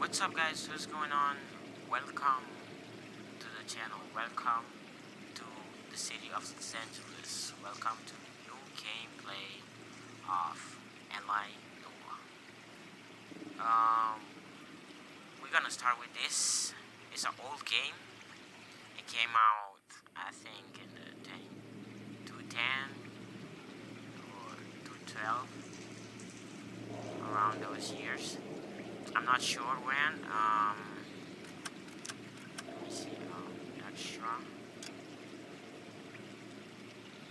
What's up guys, what's going on? Welcome to the channel, welcome to the city of Los Angeles, welcome to new gameplay of L.A Noire. We're gonna start with this. It's an old game. It came out, I think, in the 2010 or 2012, around those years. I'm not sure when. Let me see. Extra.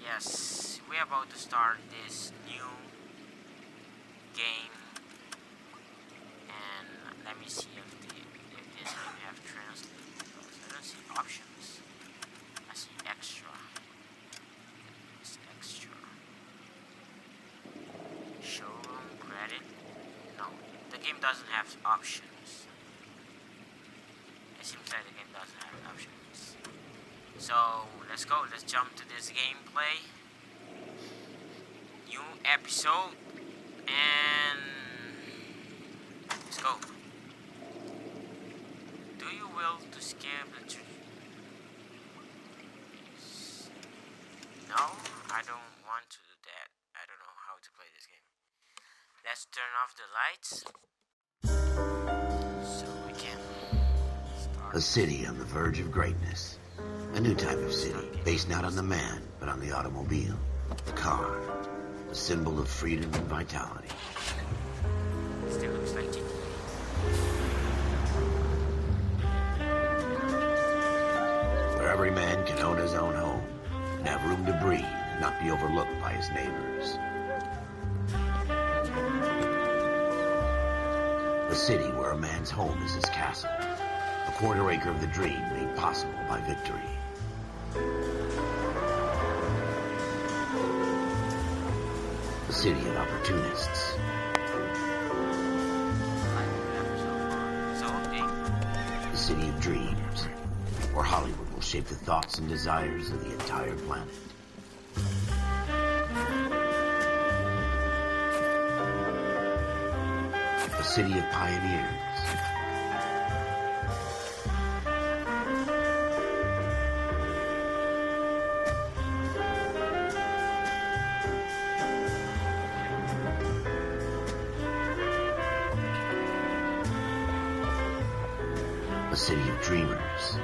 Yes, we're about to start this new game, and let me see if this game have translated. I don't see options. I see extra. It's extra. Showroom credit. No, the game doesn't have options. It seems like the game doesn't have options. So let's go. Let's jump to this gameplay. New episode, and let's go. Do you will to skip the No, I don't want to do that. I don't know how to play this game. Let's turn off the lights so we can start. A city on the verge of greatness. A new type of city, based not on the man, but on the automobile, the car, a symbol of freedom and vitality. Still looks like it. Where every man can own his own home, and have room to breathe and not be overlooked by his neighbors. A city where a man's home is his castle, a quarter acre of the dream made possible by victory. A city of opportunists. A city of dreams, where Hollywood will shape the thoughts and desires of the entire planet. A city of pioneers. A city of dreamers.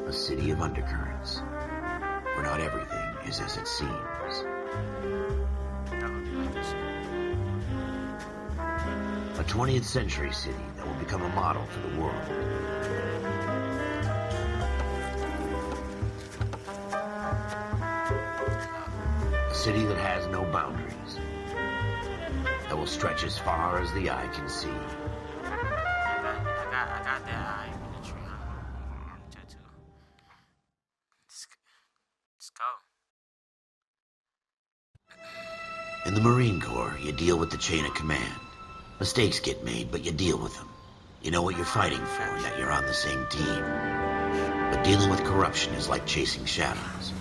A city of undercurrents, where not everything is as it seems. A 20th century city that will become a model for the world. A city that has no boundaries, that will stretch as far as the eye can see. I got the eye military arm tattoo. Let's go. In the Marine Corps, you deal with the chain of command. Mistakes get made, but you deal with them. You know what you're fighting for, and that you're on the same team. But dealing with corruption is like chasing shadows.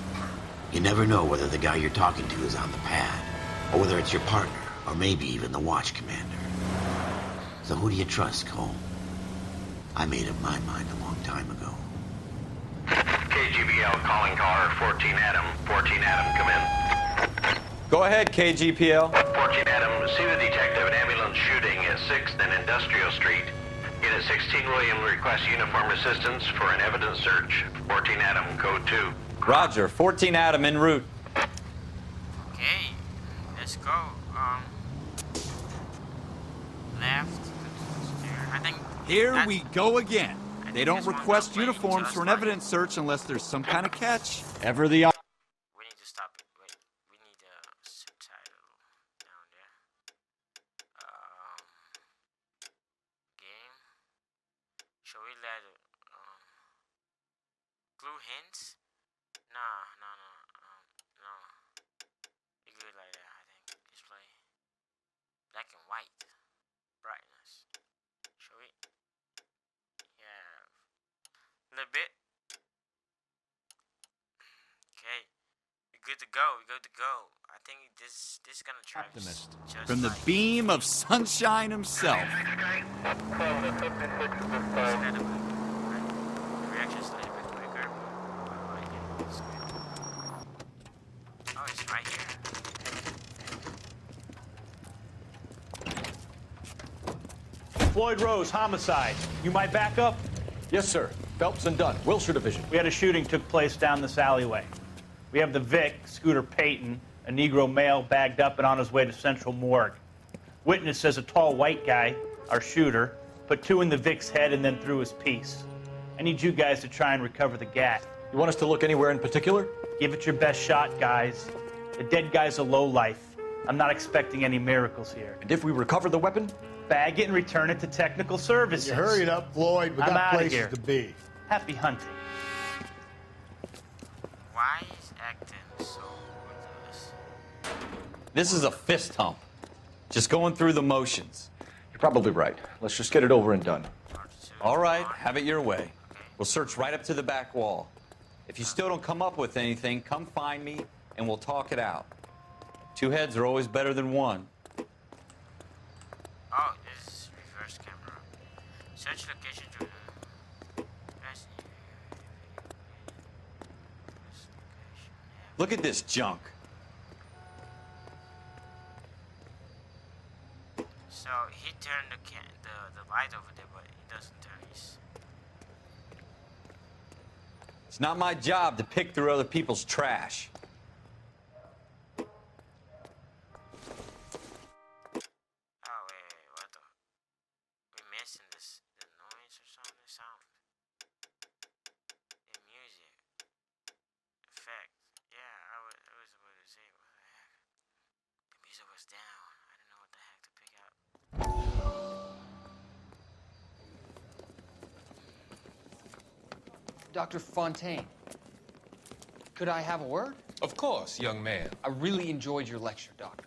You never know whether the guy you're talking to is on the pad, or whether it's your partner, or maybe even the watch commander. So who do you trust, Cole? I made up my mind a long time ago. KGBL calling caller 14 Adam. 14 Adam, come in. Go ahead, KGPL. 14 Adam, see the detective an ambulance shooting at 6th and Industrial Street. Unit 16 William requests uniform assistance for an evidence search. 14 Adam, code 2. Roger, 14 Adam en route. Okay, let's go. Left. I think. Here we go again. They don't this one request will play uniforms just for an like- evidence search unless there's some kind of catch. Ever the We need to stop it. Wait, we need a subtitle down there. Game. Shall we let it, clue hints? Nah, no. Be good like that, I think. Display. Black and white. Brightness. Shall we? Yeah. A little bit. good to go. We're good to go. I think this is gonna try. Optimist. Just From the like beam of sunshine himself. incredibly. The reaction's a little bit quicker, but I like it. It's good. Oh, it's right here. Floyd Rose, homicide. You might back up? Yes, sir. Phelps and Dunn, Wilshire Division. We had a shooting took place down this alleyway. We have the Vic, Scooter Payton, a Negro male bagged up and on his way to Central Morgue. Witness says a tall white guy, our shooter, put 2 in the Vic's head and then threw his piece. I need you guys to try and recover the gat. You want us to look anywhere in particular? Give it your best shot, guys. The dead guy's a lowlife. I'm not expecting any miracles here. And if we recover the weapon? Bag it and return it to technical services. You hurry it up, Floyd. We I'm got outta places here. to be. Happy hunting. Why is acting so ridiculous? This is a fist hump. Just going through the motions. You're probably right. Let's just get it over and done. All right, have it your way. We'll search right up to the back wall. If you still don't come up with anything, come find me and we'll talk it out. 2 heads are always better than 1. Oh, this is reverse camera. Search location to Look at this junk. So he turned the light over there, but he doesn't turn his. It's not my job to pick through other people's trash. Oh wait, what the? We missing this? The noise or something? The sound. The music. Effect. Yeah, I was about to say what the heck. The music was down. I didn't know what the heck to pick up. Dr. Fontaine, could I have a word? Of course, young man. I really enjoyed your lecture, Doctor.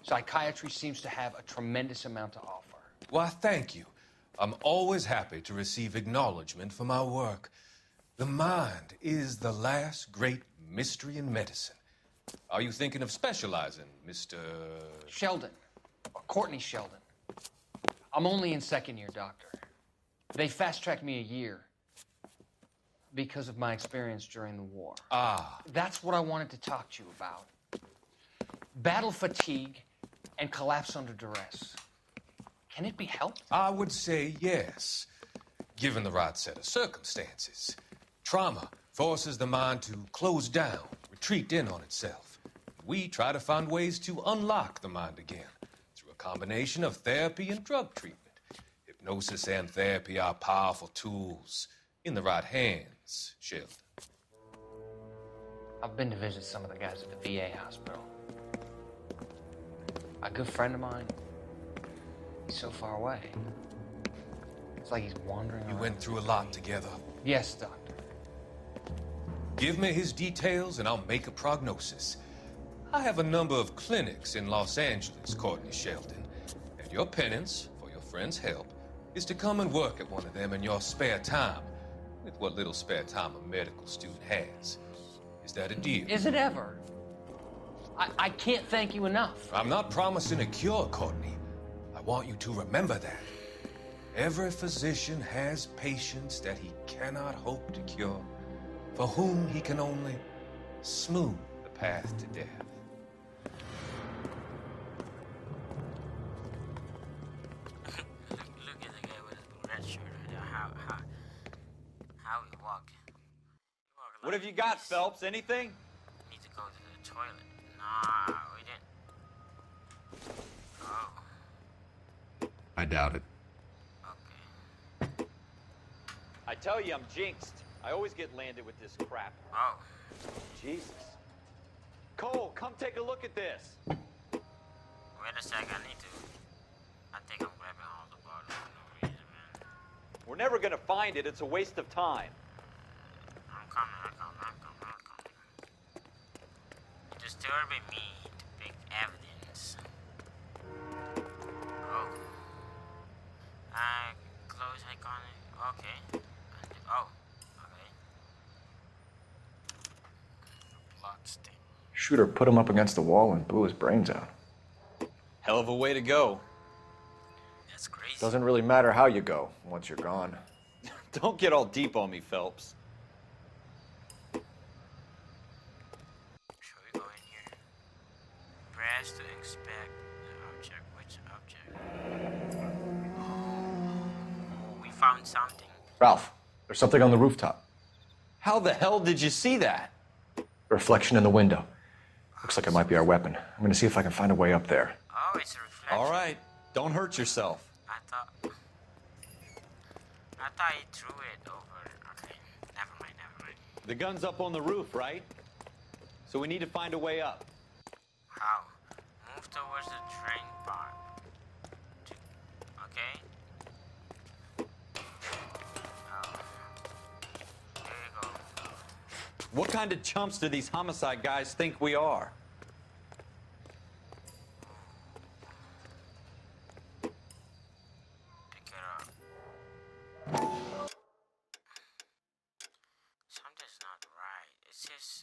Psychiatry seems to have a tremendous amount to offer. Why, thank you. I'm always happy to receive acknowledgement for my work. The mind is the last great mystery in medicine. Are you thinking of specializing, Mr. Sheldon, or Courtney Sheldon. I'm only in 2nd year, Doctor. They fast-tracked me a year because of my experience during the war. Ah, That's what I wanted to talk to you about. Battle fatigue and collapse under duress. Can it be helped? I would say yes, given the right set of circumstances. Trauma forces the mind to close down, retreat in on itself. We try to find ways to unlock the mind again through a combination of therapy and drug treatment. Hypnosis and therapy are powerful tools in the right hands, Sheldon. I've been to visit some of the guys at the VA hospital. A good friend of mine, he's so far away. It's like he's wandering You around. went through a lot together. Yes, Doctor. Give me his details and I'll make a prognosis. I have a number of clinics in Los Angeles, Courtney Sheldon, and your penance for your friend's help is to come and work at one of them in your spare time, with what little spare time a medical student has. Is that a deal? Is it ever? I can't thank you enough. I'm not promising a cure, Courtney. I want you to remember that. Every physician has patients that he cannot hope to cure, for whom he can only smooth the path to death. Look at the guy with his red shirt right there. How he walk? What have you got, Phelps? Anything? Need to go to the toilet. Nah, we didn't. Oh, I doubt it. okay. I tell you, I'm jinxed. I always get landed with this crap. Oh, Jesus. Cole, come take a look at this. wait a sec. I think I'm grabbing all the bottles for no reason, man. We're never gonna find it. It's a waste of time. I'm coming. You're disturbing me to pick evidence. Oh. Close icon. Okay. Oh. Okay. Blood stain. Shooter put him up against the wall and blew his brains out. Hell of a way to go. That's crazy. Doesn't really matter how you go once you're gone. Don't get all deep on me, Phelps. Should we go in here? Press to inspect the object. Which object? Oh, we found something. Ralph, there's something on the rooftop. How the hell did you see that? A reflection in the window. Looks like it might be our weapon. I'm gonna see if I can find a way up there. Oh, it's a reflection. All right, don't hurt yourself. I thought he threw it over. Okay, never mind. The gun's up on the roof, right? So we need to find a way up. How? Move towards the train part. Okay. Oh. Here you go. What kind of chumps do these homicide guys think we are? Pick it up. Something's not right. It says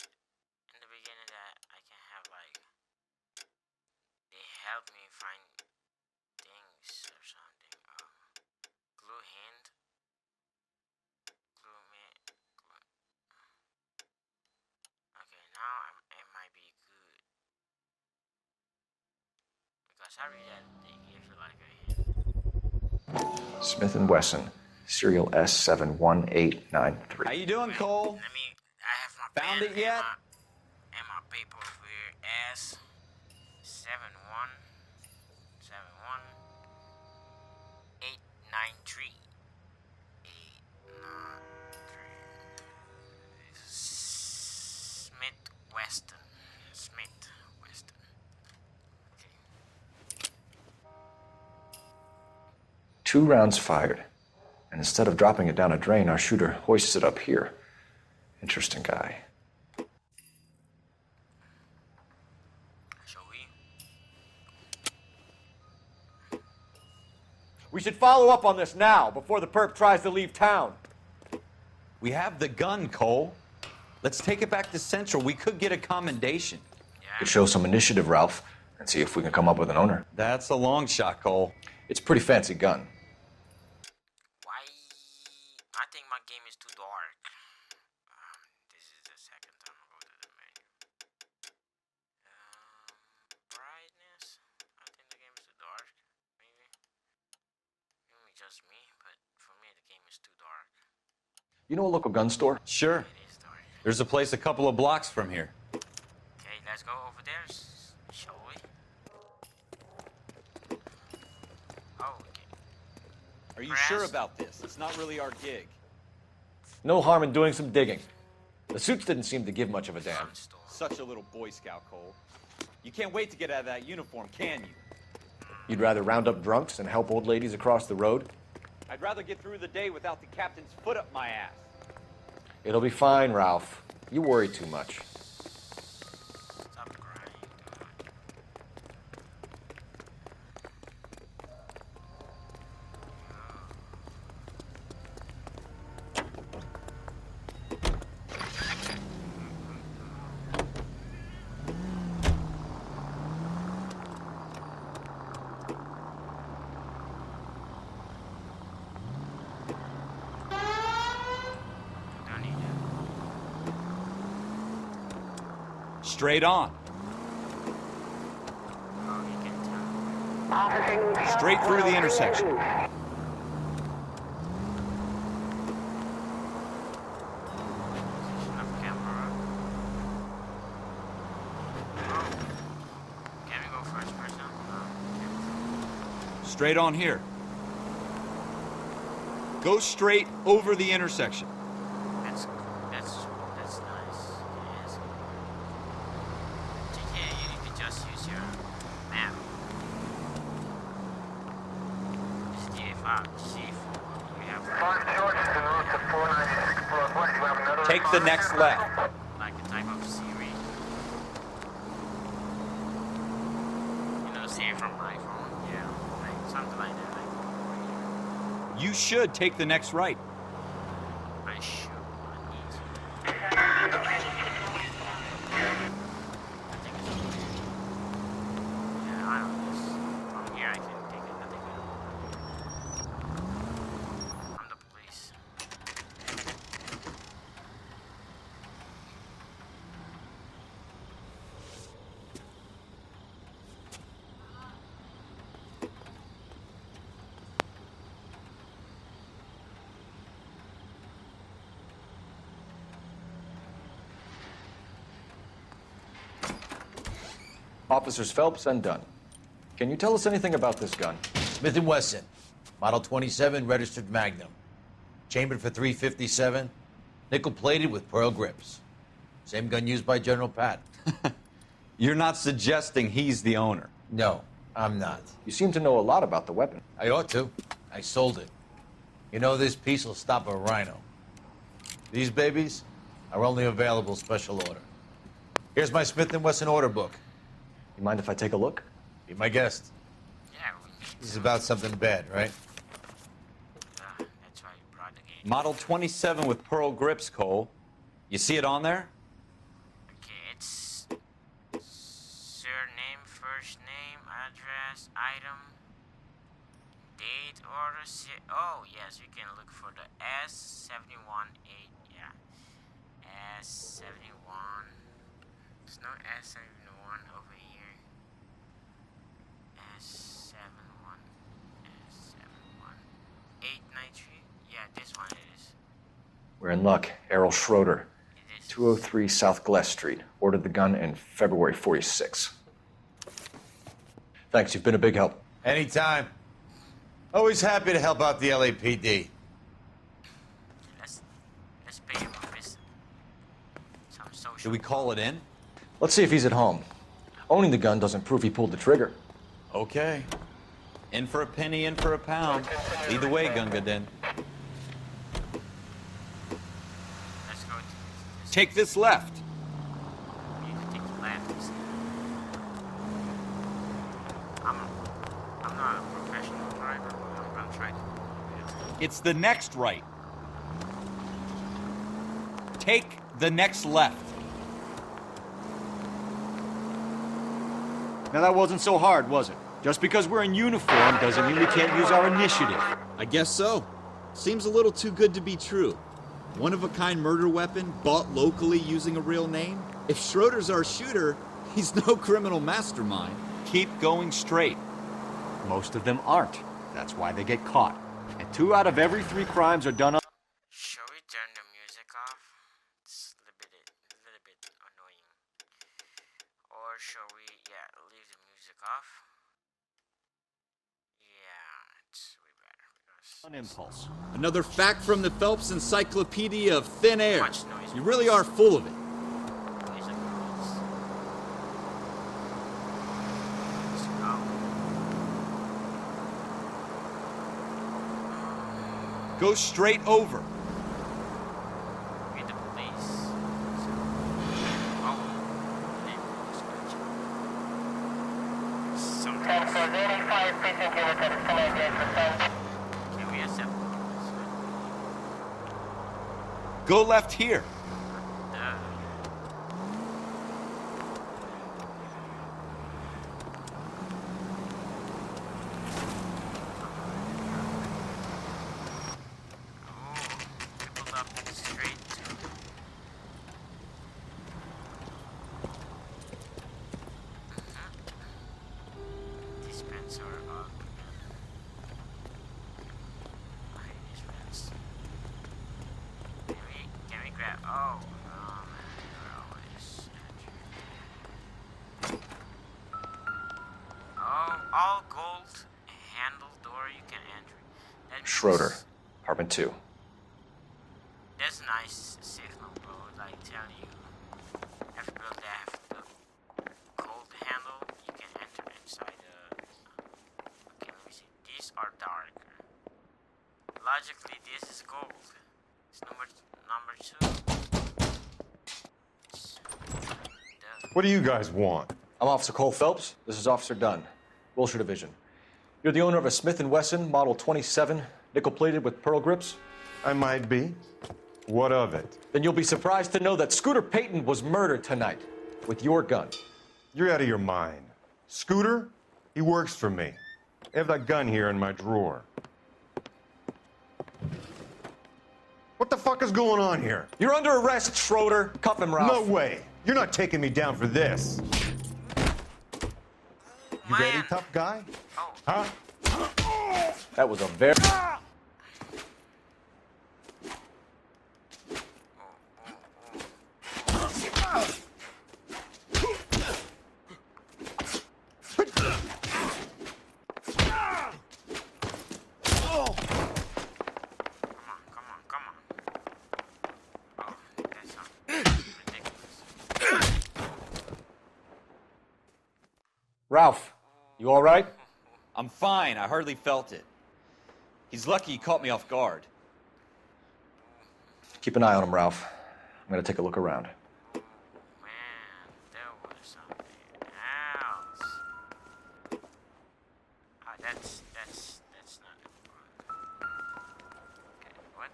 in the beginning that I can have like they help me find things or something. Glue hand. Glue me. Okay, now it might be good because I read that they give you like a hint. Smith & Wesson, serial S71893. How you doing, Cole? Let me. I have my Found pen it yet? And my paper over here. S7171893. 893. Smith Weston. Okay. 2 rounds fired. And instead of dropping it down a drain, our shooter hoists it up here. Interesting guy. Shall we? We should follow up on this now, before the perp tries to leave town. We have the gun, Cole. Let's take it back to Central. We could get a commendation. Could show some initiative, Ralph, and see if we can come up with an owner. That's a long shot, Cole. It's a pretty fancy gun. Why? I think my game is too dark. This is the second time I go to the menu. Brightness. I think the game is too dark. Maybe. Maybe just me, but for me the game is too dark. You know a local gun store? Sure. It is dark. There's a place a couple of blocks from here. Okay, let's go over there, shall we? Oh, okay. Are you Press. sure about this? It's not really our gig. No harm in doing some digging. The suits didn't seem to give much of a damn. Gun store. Such a little Boy Scout, Cole. You can't wait to get out of that uniform, can you? You'd rather round up drunks and help old ladies across the road? I'd rather get through the day without the captain's foot up my ass. It'll be fine, Ralph. You worry too much. Stop crying. Don't need it. Straight on. Oh, you can tell. Straight through the intersection. Position of camera. Oh. Can we go first person? Okay. Straight on here. Go straight over the intersection. That's nice. Yes. Yeah, you can just use your map. It's GA5, C4. We have Take the next left. like a type of Siri. You know, Siri from iPhone. Yeah, like something like that. Like You should take the next right. I should. I need to. Officers Phelps and Dunn. Can you tell us anything about this gun? Smith & Wesson, Model 27, registered Magnum. Chambered for .357, nickel-plated with pearl grips. Same gun used by General Patton. You're not suggesting he's the owner? No, I'm not. You seem to know a lot about the weapon. I ought to. I sold it. You know, this piece will stop a rhino. These babies are only available special order. Here's my Smith & Wesson order book. You mind if I take a look? Be my guest. Yeah, This is about something bad, right? that's why you brought the game. Model 27 with pearl grips, Cole. You see it on there? Okay, it's surname, first name, address, item, date, order. Oh, yes, we can look for the S718. Yeah, S71. There's no S71 over here. S71, S71, 893. Yeah, this one it is. We're in luck. Errol Schroeder, It is. 203 South Glass Street. Ordered the gun in February '46. Thanks, you've been a big help. Anytime. Always happy to help out the LAPD. Let's pay him a visit. Some social. Should we call it in? Let's see if he's at home. Owning the gun doesn't prove he pulled the trigger. Okay. In for a penny, in for a pound. Either way, Gunga Din. Let's go to this. Take this left. We need to take the left. I'm not a professional driver, but I'm gonna try to. It's the next right. Take the next left. Now that wasn't so hard, was it? Just because we're in uniform doesn't mean we can't use our initiative. I guess so. Seems a little too good to be true. One-of-a-kind murder weapon bought locally using a real name? If Schroeder's our shooter, he's no criminal mastermind. Keep going straight. Most of them aren't. That's why they get caught. And 2 out of every 3 crimes are done on... Shall we turn the music off? It's a little bit annoying. Or shall we, leave the music off? Yeah, it's way better because on impulse. Another fact from the Phelps Encyclopedia of Thin Air. Much noise. You really are full of it. Noise and noise. Let's go. Go straight over. With the police. Oh, they were scratching. Sometimes. Can we accept? Go left here. All gold handle door you can enter. That means Schroeder, apartment 2. That's a nice signal, bro. Like tell you, every building have the gold handle, you can enter inside the. Okay, let me see. These are darker. Logically, this is gold. It's number 2. What do you guys want? I'm Officer Cole Phelps. This is Officer Dunn, Wilshire Division. You're the owner of a Smith & Wesson Model 27, nickel-plated with pearl grips? I might be. What of it? Then you'll be surprised to know that Scooter Payton was murdered tonight with your gun. You're out of your mind. Scooter? He works for me. I have that gun here in my drawer. What the fuck is going on here? You're under arrest, Schroeder. Cuff him, Ralph. No way. You're not taking me down for this. You ready, tough guy? Oh. Huh? That was a very... Ralph, you all right? I'm fine. I hardly felt it. He's lucky he caught me off guard. Keep an eye on him, Ralph. I'm gonna take a look around. Man, there was something else. Ah, that's not important. Okay, what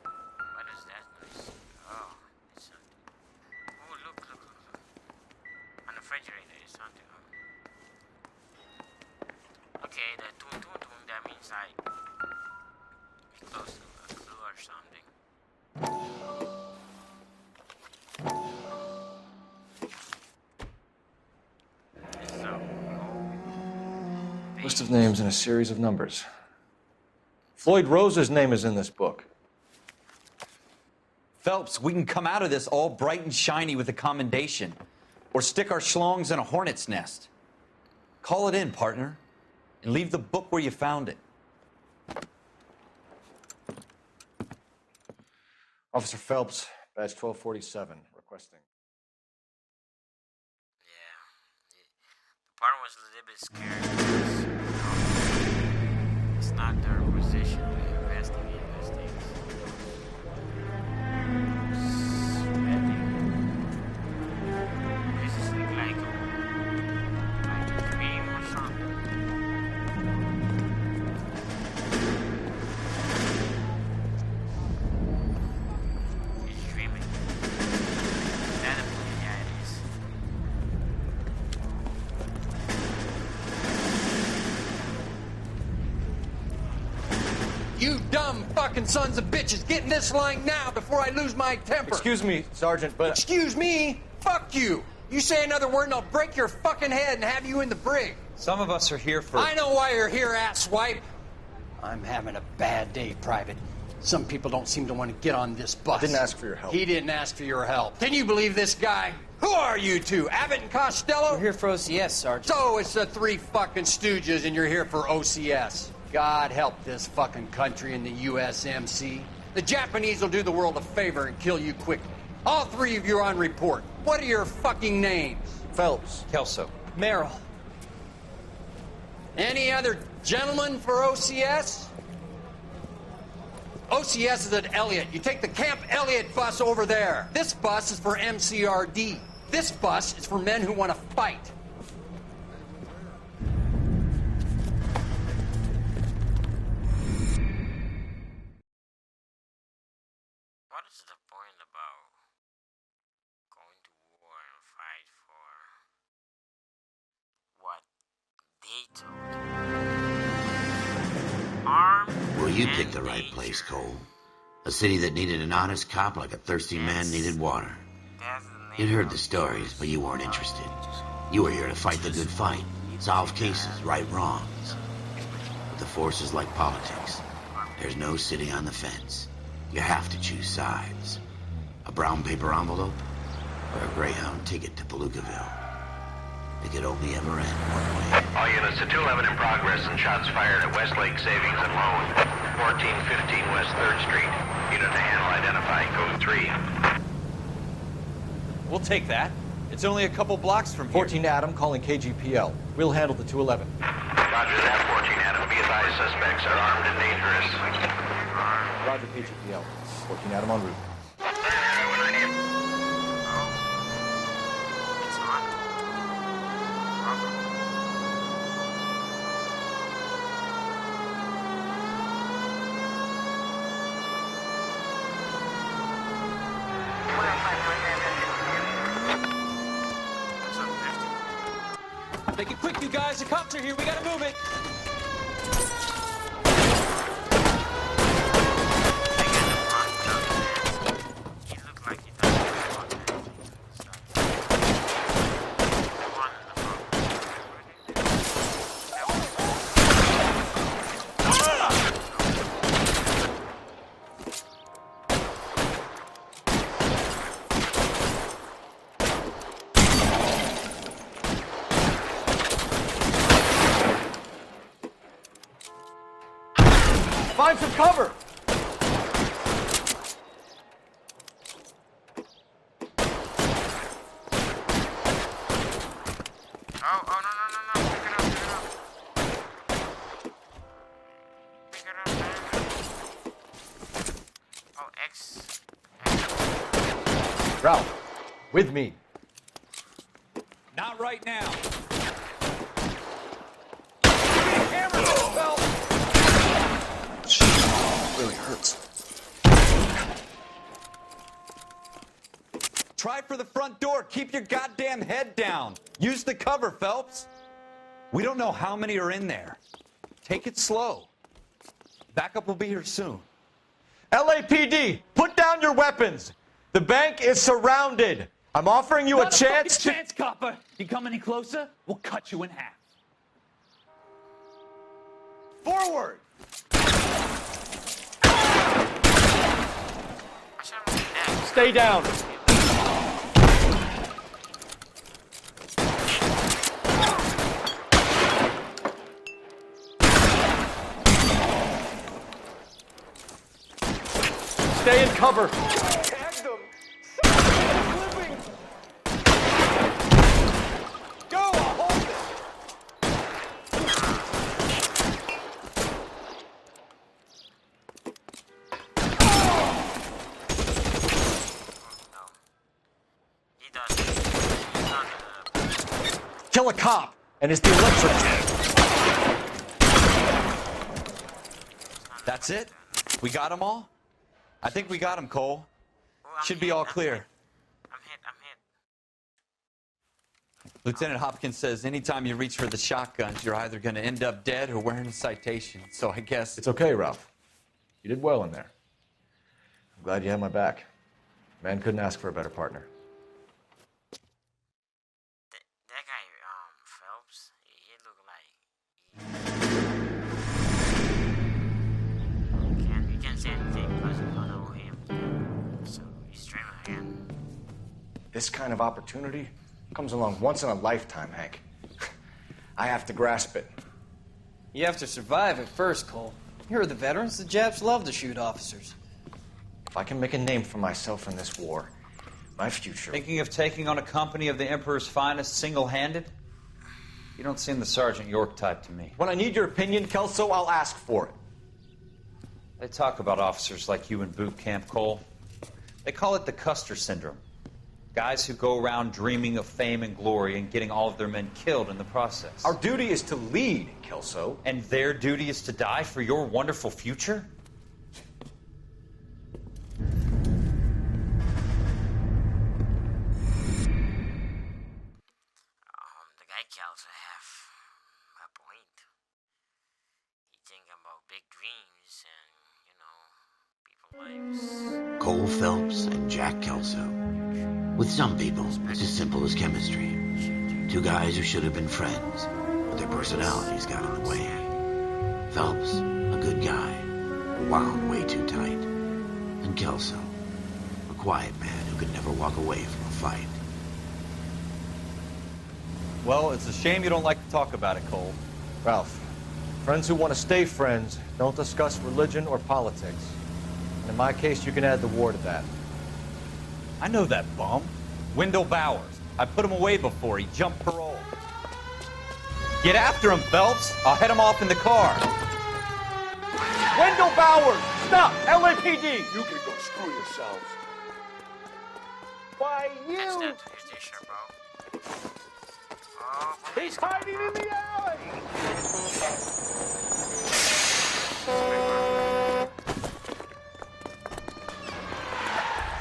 is that noise? Oh, it's something. Oh, look. On the refrigerator is something. Okay, the toon, that means like we're close to a clue or something. List of names and a series of numbers. Floyd Rose's name is in this book. Phelps, we can come out of this all bright and shiny with a commendation. Or stick our schlongs in a hornet's nest. Call it in, partner. And leave the book where you found it. Officer Phelps, badge 1247, requesting. Yeah. The part was a little bit scary because it's not their position to investigate these things. This is like a dream or something. He's dreaming. Yeah, it is. You dumb fucking sons of bitches, get in this line now before I lose my temper. Excuse me, Sergeant, but... Excuse me? Fuck you. You say another word and I'll break your fucking head and have you in the brig. Some of us are here for... I know why you're here, asswipe. I'm having a bad day, Private. Some people don't seem to want to get on this bus. I didn't ask for your help. He didn't ask for your help. Can you believe this guy? Who are you two? Abbott and Costello? We're here for OCS, Sergeant. So it's the three fucking stooges and you're here for OCS. God help this fucking country and the USMC. The Japanese will do the world a favor and kill you quickly. All three of you are on report. What are your fucking names? Phelps. Kelso. Merrill. Any other gentlemen for OCS? OCS is at Elliott. You take the Camp Elliott bus over there. This bus is for MCRD. This bus is for men who want to fight. What is the point about going to war and fight for what they told you? Armed. Well, you picked the right place, Cole. A city that needed an honest cop like a thirsty man needed water. You'd heard the stories, but you weren't interested. You were here to fight the good fight, solve cases, right wrongs. But the force is like politics. There's no sitting on the fence. You have to choose sides. A brown paper envelope or a Greyhound ticket to Palookaville. It could only ever end one way. All units to 211 in progress and shots fired at Westlake Savings and Loan, 1415 West 3rd Street. Unit to handle identify code 3. We'll take that. It's only a couple blocks from here. 14 Adam calling KGPL. We'll handle the 211. Roger that, 14 Adam. Be advised, suspects are armed and dangerous. Roger, KGPL. 14 Adam en route. It's on. Make it quick, you guys. The cops are here. We gotta move it. Find some cover! Oh, no. Pick it up. With me. Not right now. Really hurts. Try for the front door. Keep your goddamn head down. Use the cover, Phelps. We don't know how many are in there. Take it slow. Backup will be here soon. LAPD, put down your weapons. The bank is surrounded. I'm offering you a chance to... chance, copper. You come any closer, we'll cut you in half. Forward! Stay down. Stay in cover. Tag them. Someone's living. Go, I'll hold it. He does. He's not Kill a cop, and it's the electric tank. That's it? We got them all? I think we got them, Cole. Should be all clear. I'm hit. Lieutenant Hopkins says anytime you reach for the shotguns, you're either going to end up dead or wearing a citation. So I guess... It's okay, Ralph. You did well in there. I'm glad you had my back. Man couldn't ask for a better partner. That guy, Phelps, he looked like... You can't say anything because we don't know him. So he's dreaming again. This kind of opportunity comes along once in a lifetime, Hank. I have to grasp it. You have to survive it first, Cole. You're the veterans. The Japs love to shoot officers. If I can make a name for myself in this war, my future... Thinking of taking on a company of the Emperor's finest single-handed? You don't seem the Sergeant York type to me. When I need your opinion, Kelso, I'll ask for it. They talk about officers like you in boot camp, Cole. They call it the Custer syndrome. Guys who go around dreaming of fame and glory and getting all of their men killed in the process. Our duty is to lead, Kelso. And their duty is to die for your wonderful future? The guy can also have a point. He think about big dreams and, people's lives. Cole Phelps and Jack Kelso. With some people, it's as simple as chemistry. Two guys who should have been friends, but their personalities got in the way. Phelps, a good guy, wound way too tight. And Kelso, a quiet man who could never walk away from a fight. Well, it's a shame you don't like to talk about it, Cole. Ralph, friends who want to stay friends don't discuss religion or politics. And in my case, you can add the war to that. I know that bum. Wendell Bowers. I put him away before. He jumped parole. Get after him, Phelps. I'll head him off in the car. Wendell Bowers! Stop! LAPD! You can go screw yourselves. Why, you... Here's the shirt, bro. Oh, He's hiding in the alley!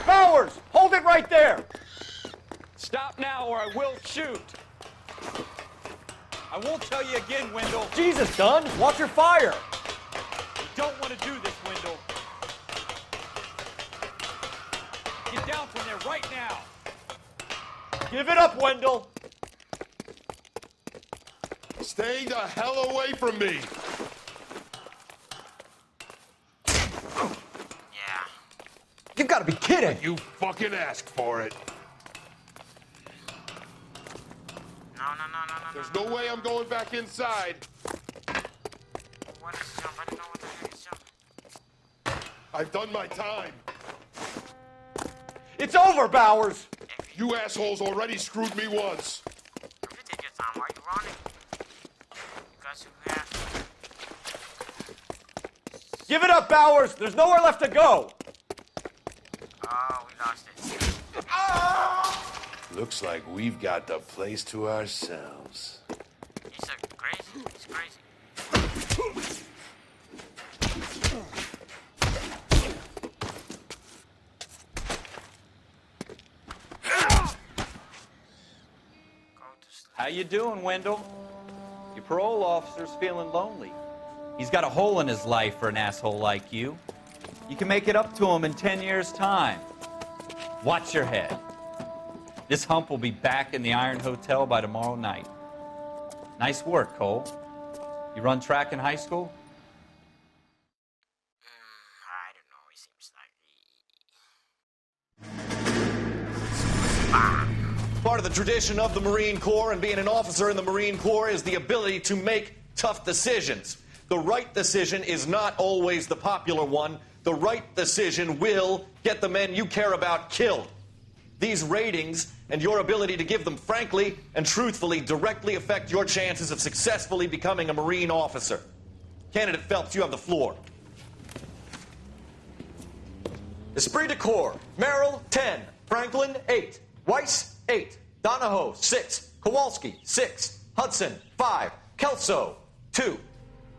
Bowers! Hold it right there! Stop now or I will shoot. I won't tell you again, Wendell. Jesus, Dunn! Watch your fire! You don't want to do this, Wendell. Get down from there right now. Give it up, Wendell! Stay the hell away from me! Yeah. You've got to be kidding! You fucking asked for it. No. There's no way I'm going back inside. What is jump? I don't know what the heck is jump. I've done my time. It's over, Bowers! You assholes already screwed me once. You did your time. Why are you running? Because you have... Give it up, Bowers! There's nowhere left to go! Oh, we lost it. Looks like we've got the place to ourselves. He's crazy. He's crazy. How you doing, Wendell? Your parole officer's feeling lonely. He's got a hole in his life for an asshole like you. You can make it up to him in 10 years' time. Watch your head. This hump will be back in the Iron Hotel by tomorrow night. Nice work, Cole. You run track in high school? I don't know. It seems like Part of the tradition of the Marine Corps and being an officer in the Marine Corps is the ability to make tough decisions. The right decision is not always the popular one. The right decision will get the men you care about killed. These ratings and your ability to give them frankly and truthfully directly affect your chances of successfully becoming a Marine officer. Candidate Phelps, you have the floor. Esprit de Corps, Merrill, 10. Franklin, 8. Weiss, 8. Donahoe, 6. Kowalski, 6. Hudson, 5. Kelso, 2.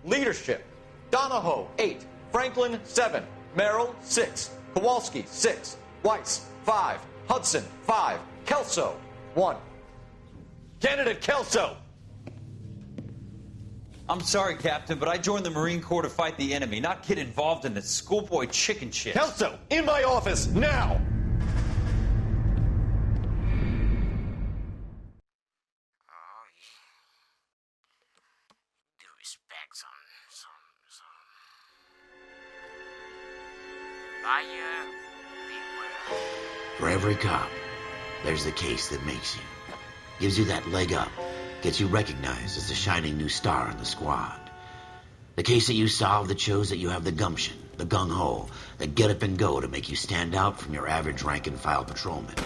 Leadership, Donahoe, 8. Franklin, 7. Merrill, 6. Kowalski, 6. Weiss, 5. Hudson, 5. Kelso, 1. Candidate Kelso! I'm sorry, Captain, but I joined the Marine Corps to fight the enemy, not get involved in this schoolboy chicken shit. Kelso, in my office, now! For every cop, there's the case that makes you. Gives you that leg up. Gets you recognized as the shining new star in the squad. The case that you solve that shows that you have the gumption, the gung-ho, the get up and go to make you stand out from your average rank-and-file patrolman.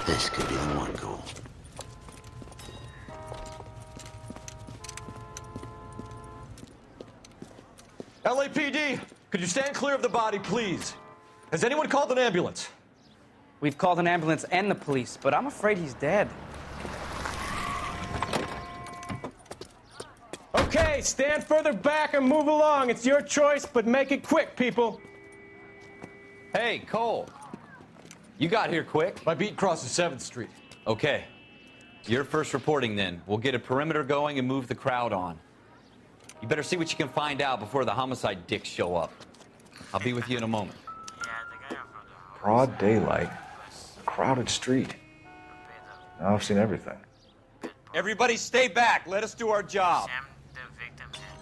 This could be the one, Cole. LAPD, could you stand clear of the body, please? Has anyone called an ambulance? We've called an ambulance and the police, but I'm afraid he's dead. Okay, stand further back and move along. It's your choice, but make it quick, people. Hey, Cole. You got here quick. My beat crosses 7th Street. Okay. You're first reporting then. We'll get a perimeter going and move the crowd on. You better see what you can find out before the homicide dicks show up. I'll be with you in a moment. Broad daylight, a crowded street. Now I've seen everything. Everybody stay back. Let us do our job. Sam, the victim's head.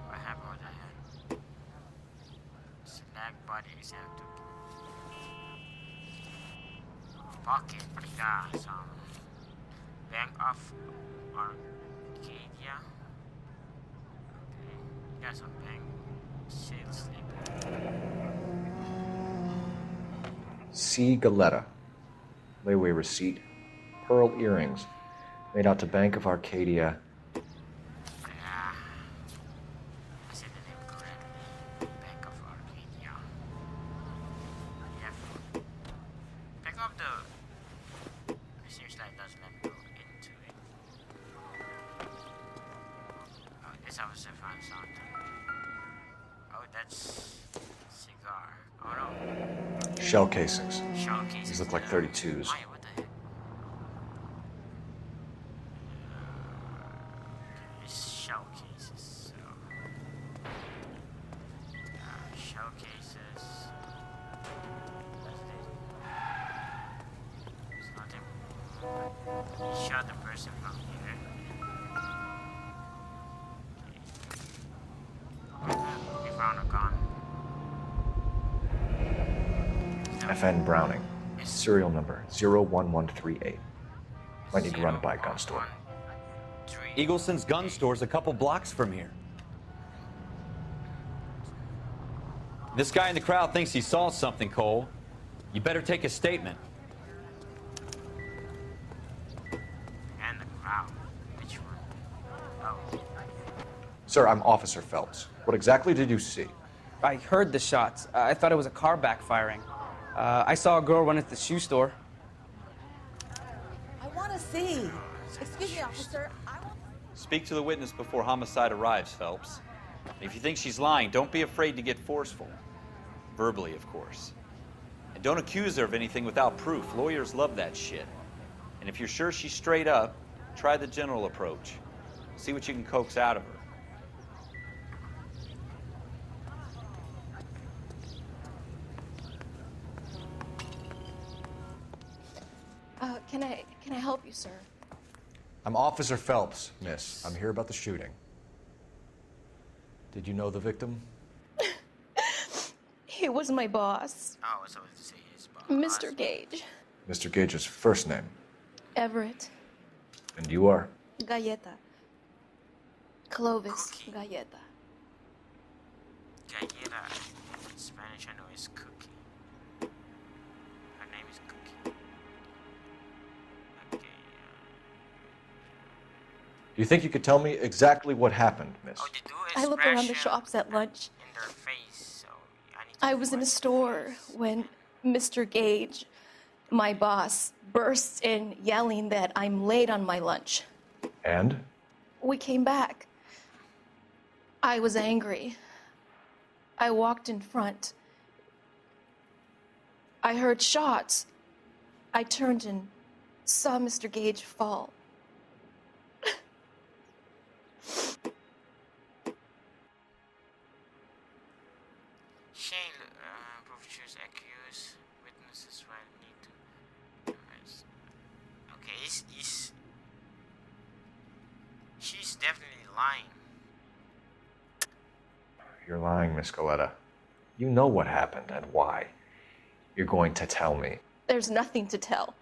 What happened with that head? Snack body exam to pocket. We got some Bank of Arcadia. Okay, you got some bank sales slip. C. Galetta. Layaway receipt. Pearl earrings. Made out to Bank of Arcadia. Yeah. I said the name correctly. Bank of Arcadia. Yeah. Pick up the... Seriously, it doesn't let me go into it. Oh, this officer found something. Oh, that's... cigar. Oh no. Shell casings. Shell casings. These look like 32s. Why? What the heck? It's shell cases. So. Shell cases. That's it. There's nothing. He shot the person from here. Okay. We found a gun. FN Browning. Serial number 01138. Might need to run it by a gun store. Eagleson's gun store's a couple blocks from here. This guy in the crowd thinks he saw something, Cole. You better take a statement. And the crowd. Which one? Oh. Sir, I'm Officer Phelps. What exactly did you see? I heard the shots. I thought it was a car backfiring. I saw a girl run at the shoe store. I want to see. Excuse me, officer. Speak to the witness before homicide arrives, Phelps. If you think she's lying, don't be afraid to get forceful. Verbally, of course. And don't accuse her of anything without proof. Lawyers love that shit. And if you're sure she's straight up, try the general approach. See what you can coax out of her. Can I help you, sir? I'm Officer Phelps, miss. I'm here about the shooting. Did you know the victim? He was my boss. Oh, I was supposed to say his boss. Mr. Gage. Mr. Gage's first name. Everett. And you are? Galleta. Clovis Galleta. Galleta. In Spanish, I know is Cookie. Her name is Cookie. Okay. Do you think you could tell me exactly what happened, miss? Oh, they do I look around the expression shops at lunch. in their face, so I need to I was in a store when Mr. Gage, my boss, bursts in yelling that I'm late on my lunch. And? We came back. I was angry. I walked in front. I heard shots. I turned and saw Mr. Gage fall. Shane, perpetrators accused, witnesses right need to arrest. Okay, she's definitely lying. You're lying, Miss Galleta. You know what happened and why. You're going to tell me. There's nothing to tell.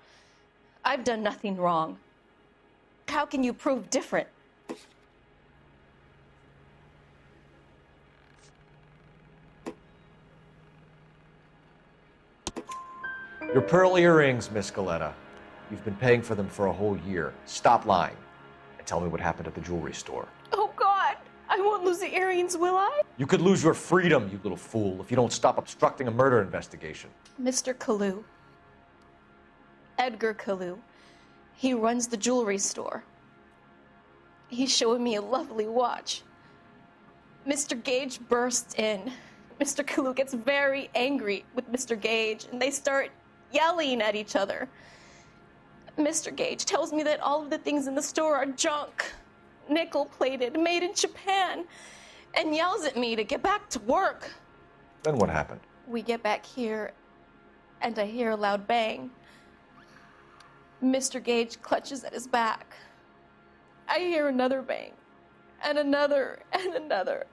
I've done nothing wrong. How can you prove different? Your pearl earrings, Miss Galleta. You've been paying for them for a whole year. Stop lying and tell me what happened at the jewelry store. Oh, God! I won't lose the earrings, will I? You could lose your freedom, you little fool, if you don't stop obstructing a murder investigation. Mr. Kalu. Edgar Kalu. He runs the jewelry store. He's showing me a lovely watch. Mr. Gage bursts in. Mr. Kalu gets very angry with Mr. Gage, and they start yelling at each other. Mr. Gage tells me that all of the things in the store are junk, nickel-plated, made in Japan, and yells at me to get back to work. Then what happened? We get back here, and I hear a loud bang. Mr. Gage clutches at his back. I hear another bang, and another, and another.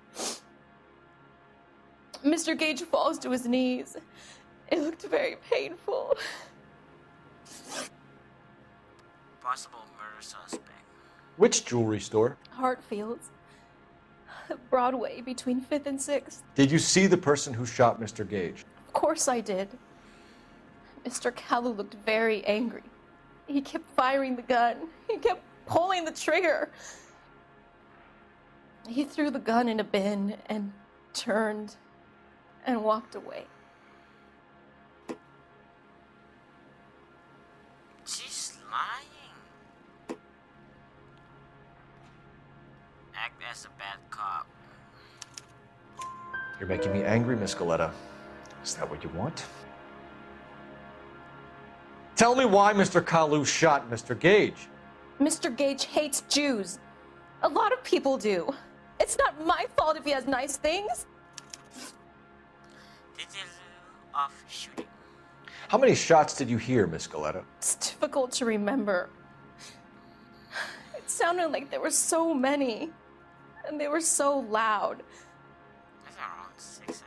Mr. Gage falls to his knees. It looked very painful. Possible murder suspect. Which jewelry store? Hartfield's. Broadway, between 5th and 6th. Did you see the person who shot Mr. Gage? Of course I did. Mr. Kalu looked very angry. He kept firing the gun. He kept pulling the trigger. He threw the gun in a bin and turned and walked away. She's lying. Act as a bad cop. You're making me angry, Miss Galleta. Is that what you want? Tell me why Mr. Kalu shot Mr. Gage. Mr. Gage hates Jews. A lot of people do. It's not my fault if he has nice things. Details of shooting. How many shots did you hear, Miss Galleta? It's difficult to remember. It sounded like there were so many, and they were so loud. That's around 6.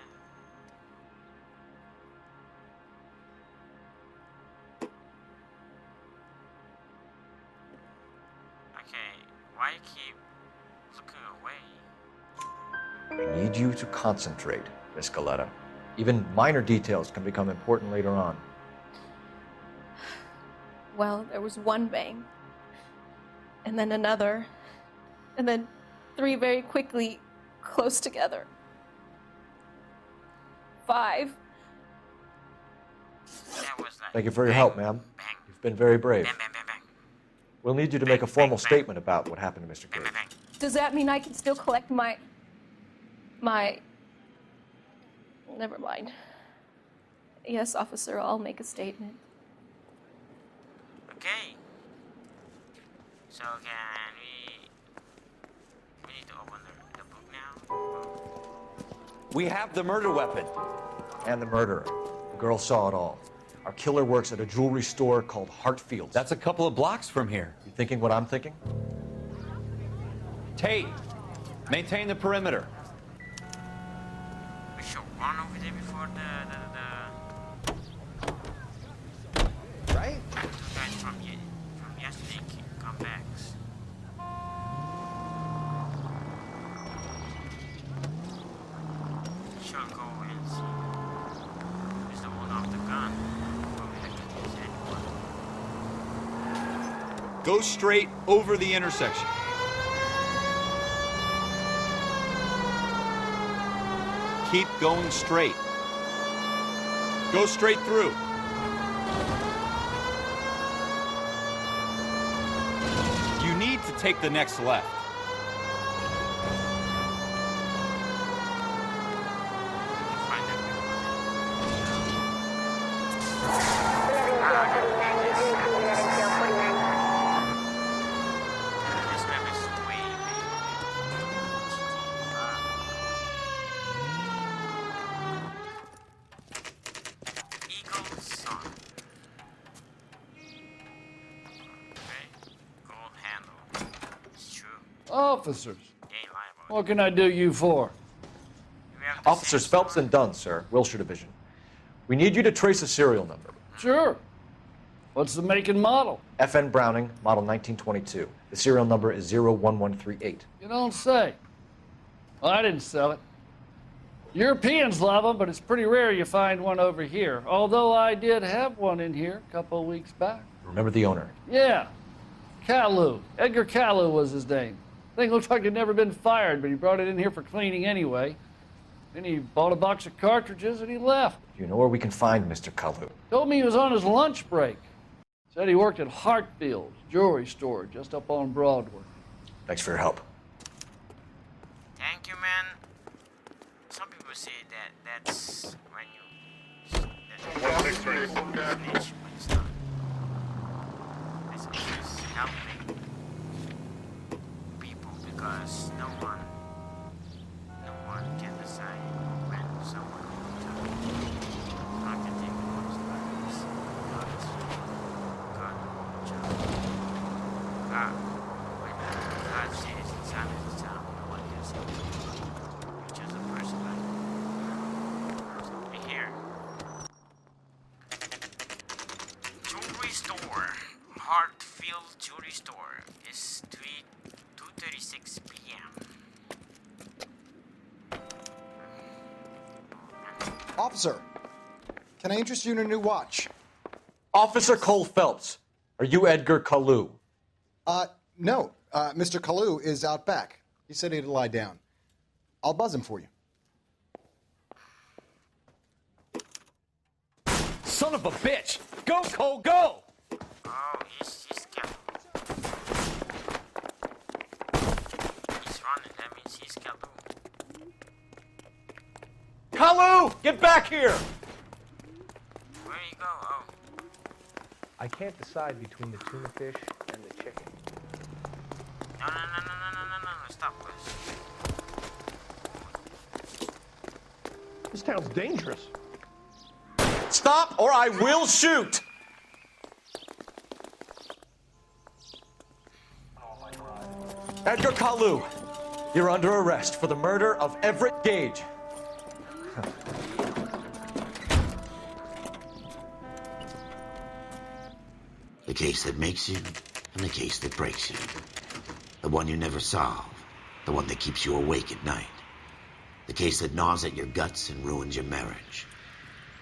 Okay, why you keep looking away? I need you to concentrate, Miss Galleta. Even minor details can become important later on. Well, there was one bang, and then another, and then 3 very quickly, close together. 5. Thank you for your help, ma'am. You've been very brave. We'll need you to make a formal statement about what happened to Mr. Gage. Does that mean I can still collect my... Never mind. Yes, officer, I'll make a statement. Okay. So can we need to open the book now? We have the murder weapon. And the murderer. The girl saw it all. Our killer works at a jewelry store called Hartfield's. That's a couple of blocks from here. You thinking what I'm thinking? Tate, maintain the perimeter. We should run over there before the Right? two guys from yesterday come back. Should go and see who's the one off the gun. Go straight over the intersection. Keep going straight. Go straight through. You need to take the next left. Officers, what can I do you for? Officers Phelps and Dunn, sir, Wilshire Division. We need you to trace a serial number. Sure. What's the make and model? FN Browning, model 1922. The serial number is 01138. You don't say. Well, I didn't sell it. Europeans love them, but it's pretty rare you find one over here. Although I did have one in here a couple of weeks back. Remember the owner? Yeah. Caillou. Edgar Caillou was his name. Thing looks like it'd never been fired, but he brought it in here for cleaning anyway. Then he bought a box of cartridges and he left. You know where we can find Mr. Caillou? Told me he was on his lunch break. Said he worked at Hartfield's jewelry store just up on Broadway. Thanks for your help. Thank you, man. Some people say that's when you... That's snitch, but it's not. It's just helping people because no one can decide when someone will not to take one's lives because God, when God says in Simon's town, no one can say you're just a person like here. Jewelry store, Hartfield Jewelry Store is 2:36 p.m. Officer, can I interest you in a new watch? Officer Cole Phelps, are you Edgar Caillou? No. Mr. Caillou is out back. He said he'd lie down. I'll buzz him for you. Son of a bitch! Go, Cole, go! Oh, he's scared. He's running, that means he's scared. Caillou, get back here! Where do you go? Oh. I can't decide between the tuna fish and the chicken. No, stop this. This town's dangerous. Stop or I will shoot! Edgar Caillou, you're under arrest for the murder of Everett Gage. The case that makes you and the case that breaks you. The one you never solve. The one that keeps you awake at night. The case that gnaws at your guts and ruins your marriage.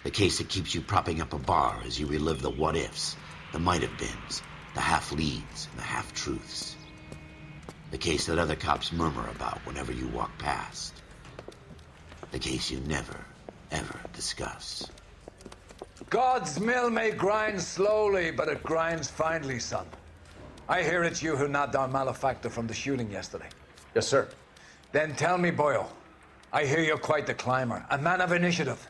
The case that keeps you propping up a bar as you relive the what-ifs, the might-have-beens, the half-leads, and the half-truths. The case that other cops murmur about whenever you walk past. The case you never, ever discuss. God's mill may grind slowly, but it grinds finely, son. I hear it's you who nabbed our malefactor from the shooting yesterday. Yes, sir. Then tell me, Boyle, I hear you're quite the climber, a man of initiative.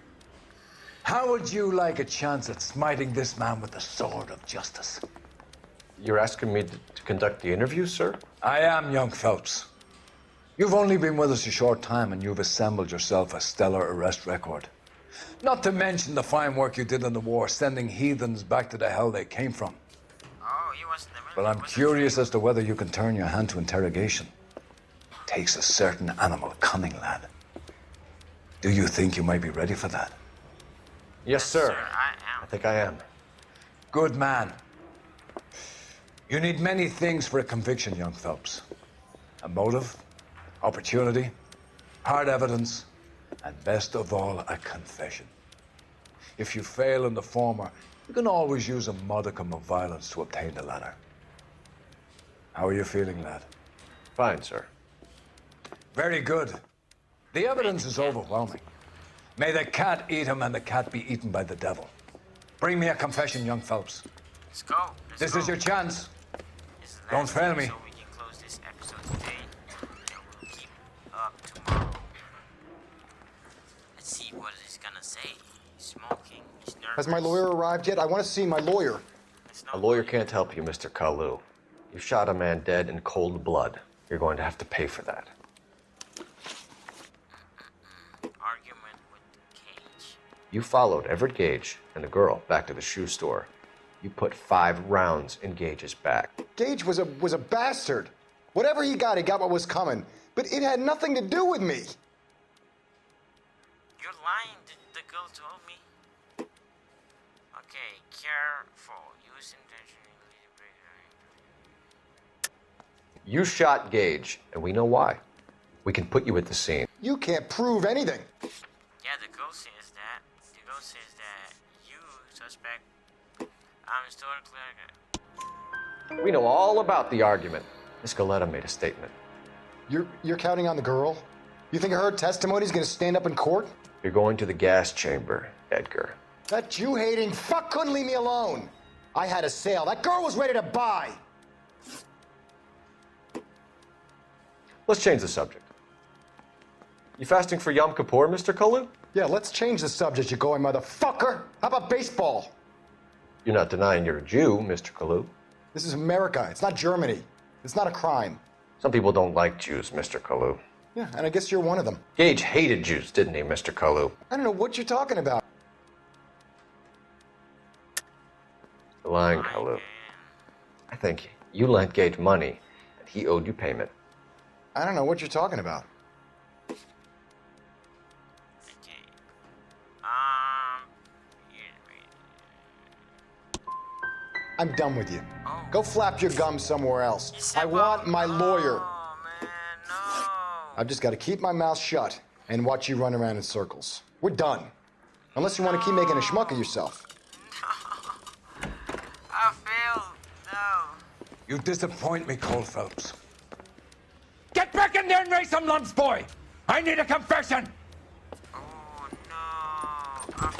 How would you like a chance at smiting this man with the sword of justice? You're asking me to conduct the interview, sir? I am, young Phelps. You've only been with us a short time and you've assembled yourself a stellar arrest record. Not to mention the fine work you did in the war, sending heathens back to the hell they came from. Oh, you was in the But I'm curious as to whether you can turn your hand to interrogation. Takes a certain animal cunning, lad. Do you think you might be ready for that? Yes, sir. I think I am. Good man. You need many things for a conviction, young Phelps. A motive, opportunity, hard evidence, and best of all, a confession. If you fail in the former, you can always use a modicum of violence to obtain the latter. How are you feeling, lad? Fine, sir. Very good. The evidence is overwhelming. May the cat eat him and the cat be eaten by the devil. Bring me a confession, young Phelps. Let's go. This is your chance. Don't fail me. So we can close this episode today, and we'll keep up tomorrow. Let's see what he's gonna say. He's smoking. He's nervous. Has my lawyer arrived yet? I want to see my lawyer. A lawyer can't help you, Mr. Kalu. You shot a man dead in cold blood. You're going to have to pay for that. Argument with Cage. You followed Everett Gage and the girl back to the shoe store. You put 5 rounds in Gage's back. Gage was a bastard. Whatever he got what was coming. But it had nothing to do with me. You're lying. The girl told me. Okay, careful. Use intentionally. You shot Gage, and we know why. We can put you at the scene. You can't prove anything. Yeah, the girl says that. The girl says that you suspect. I'm historically. We know all about the argument. Miss Galetta made a statement. You're counting on the girl? You think her testimony's gonna stand up in court? You're going to the gas chamber, Edgar. That Jew-hating fuck couldn't leave me alone. I had a sale. That girl was ready to buy. Let's change the subject. You fasting for Yom Kippur, Mr. Kalu? Yeah, let's change the subject, you going motherfucker. How about baseball? You're not denying you're a Jew, Mr. Kalu. This is America. It's not Germany. It's not a crime. Some people don't like Jews, Mr. Kalu. Yeah, and I guess you're one of them. Gage hated Jews, didn't he, Mr. Kalu? I don't know what you're talking about. You're lying, Kalu. I think you lent Gage money, and he owed you payment. I don't know what you're talking about. I'm done with you. Go flap your gums somewhere else. I want my lawyer. I've just got to keep my mouth shut and watch you run around in circles. We're done. Unless you want to keep making a schmuck of yourself. I failed. No. You disappoint me, Cole Phelps. Get back in there and raise some lumps, boy! I need a confession! Oh, no. I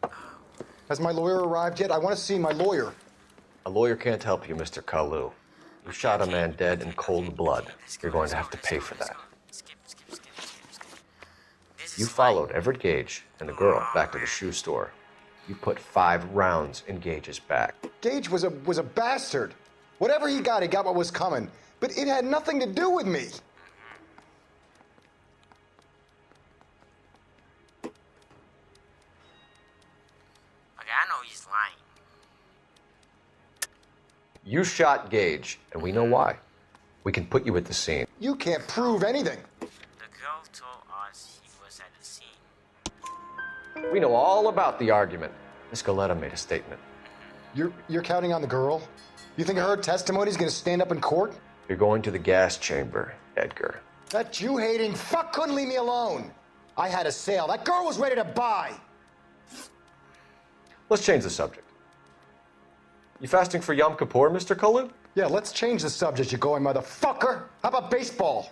failed. Has my lawyer arrived yet? I want to see my lawyer. A lawyer can't help you, Mr. Kalu. You shot a man dead in cold blood. You're going to have to pay for that. You followed Everett Gage and the girl back to the shoe store. You put 5 rounds in Gage's back. Gage was a bastard. Whatever he got what was coming. But it had nothing to do with me. Okay, I know he's lying. You shot Gage, and we know why. We can put you at the scene. You can't prove anything. The girl told us he was at the scene. We know all about the argument. Miss Galetta made a statement. You're counting on the girl? You think her testimony's gonna stand up in court? You're going to the gas chamber, Edgar. That Jew-hating fuck couldn't leave me alone. I had a sale. That girl was ready to buy. Let's change the subject. You fasting for Yom Kippur, Mr. Kalu? Yeah, let's change the subject, you going motherfucker. How about baseball?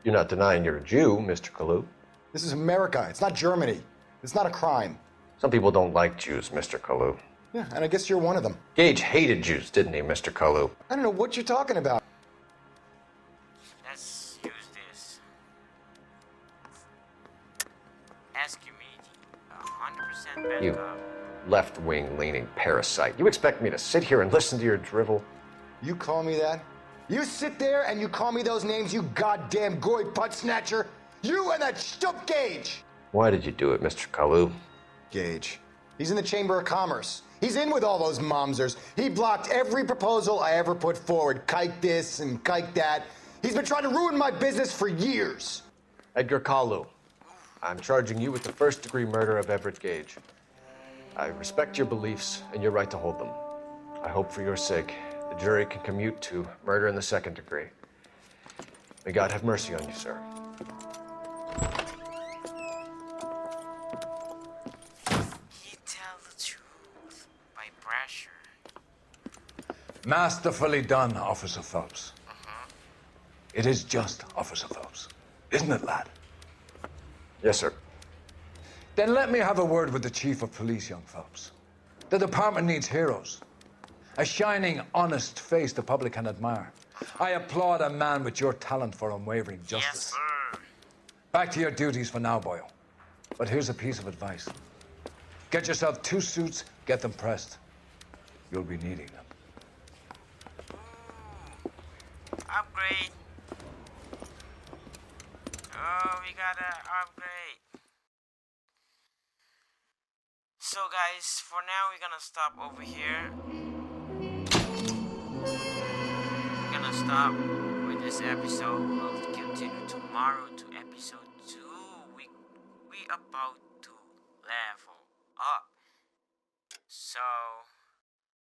You're not denying you're a Jew, Mr. Kalu. This is America. It's not Germany. It's not a crime. Some people don't like Jews, Mr. Kalu. Yeah, and I guess you're one of them. Gage hated Jews, didn't he, Mr. Kalu? I don't know what you're talking about. Let's use this. Escumate 100% bad You cop. left-wing leaning parasite. You expect me to sit here and listen to your drivel? You call me that? You sit there and you call me those names, you goddamn goy butt snatcher? You and that stup Gage! Why did you do it, Mr. Kalu? Gage. He's in the Chamber of Commerce. He's in with all those momsers. He blocked every proposal I ever put forward. Kike this and kike that. He's been trying to ruin my business for years. Edgar Kalu, I'm charging you with the first-degree murder of Everett Gage. I respect your beliefs and your right to hold them. I hope for your sake the jury can commute to murder in the second degree. May God have mercy on you, sir. He tell the truth by pressure. Masterfully done, Officer Phelps. It is just Officer Phelps, isn't it, lad? Yes, sir. Then let me have a word with the Chief of Police, young Phelps. The department needs heroes. A shining, honest face the public can admire. I applaud a man with your talent for unwavering justice. Yes, sir. Back to your duties for now, boyo. But here's a piece of advice. Get yourself 2 suits, get them pressed. You'll be needing them. Upgrade. Oh, we gotta upgrade. So guys, for now we're gonna stop over here. We're gonna stop with this episode. We'll continue tomorrow to episode 2. We about to level up. So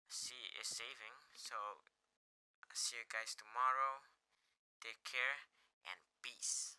see is saving. So I'll see you guys tomorrow. Take care and peace.